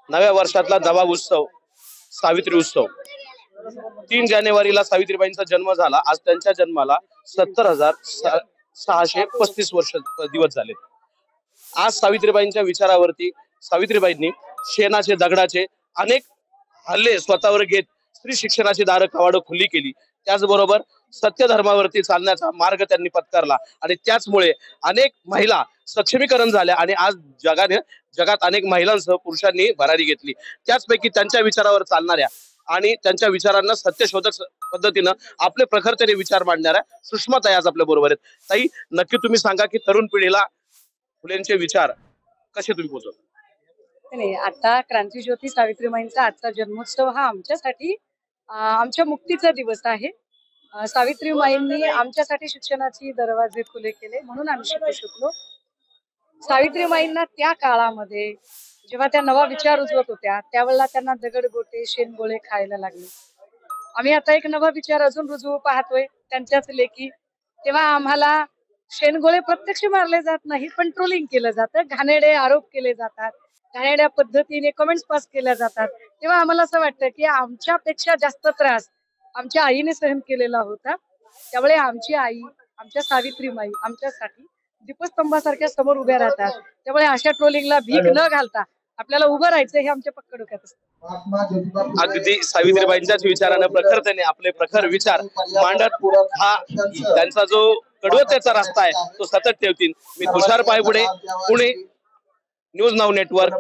नव्या वर्षातला दवा उत्सव, सावित्री उत्सव। 3 जानेवारीला सावित्रीबाईंचा जन्म झाला। आज त्यांच्या जन्माला 70,635 वर्ष दिवस झाले। आज सावित्रीबाईंच्या विचारावरती सावित्रीबाईंनी शेणाचे दगडाचे अनेक हल्ले स्वतःवर घेत स्त्री शिक्षणाची दारं कवाडं खुली केली। त्याचबरोबर सत्य धर्मावरती चालण्याचा मार्ग त्यांनी पत्करला आणि त्याचमुळे अनेक महिला सक्षमीकरण झाल्या आणि आज जगात अनेक महिलांसह पुरुषांनी भरारी घेतली। त्याचपैकी त्यांच्या विचारावर चालणाऱ्या आणि त्यांच्या विचारांना सत्यशोधक पद्धतीनं आपले प्रखरतेने विचार मांडणाऱ्या सुषमा ताई आज आपल्या बरोबर आहेत। ताई, नक्की तुम्ही सांगा की तरुण पिढीला फुलेंचे विचार कसे तुम्ही पोहोचवता? नाही, आता क्रांतीज्योती सावित्रीबाईंचा आजचा जन्मोत्सव हा आमच्यासाठी आमच्या मुक्तीचा दिवस आहे। सावित्रीबाईंनी आमच्यासाठी शिक्षणाची दरवाजे खुले केले म्हणून आम्ही शिकलो। सावित्रीबाईंना त्या काळामध्ये जेव्हा त्या नवा विचार उजवत होत्या त्यावेळेला त्यांना दगडगोटे शेणगोळे खायला लागले। आम्ही आता एक नवा विचार अजून रुजवू पाहतोय त्यांच्याच लेखी। तेव्हा आम्हाला शेणगोळे प्रत्यक्ष मारले जात नाही, पण ट्रोलिंग केलं जातं, घाणेरडे आरोप केले जातात, घाणेरड्या पद्धतीने कमेंट्स पास केल्या जातात। तेव्हा आम्हाला असं वाटतं की आमच्यापेक्षा जास्त त्रास आमच्या आईने सहन केलेला होता। त्यामुळे आमची आई, आमच्या सावित्रीबाई आमच्यासाठी दीपस्तंभासारख्या समोर उभ्या राहतात। त्यामुळे अशा ट्रोलिंगला भीक न घालता आपल्याला उभं राहायचं हे आमच्या पक्क डोक्यात असतं। अगदी सावित्रीबाईंच्याच विचारानं प्रखरतेने आपले प्रखर विचार मांडत हा त्यांचा जो कडवतेचा रस्ता आहे तो सतत ठेवतील। मी Tushar Paigude, Pune, news now network.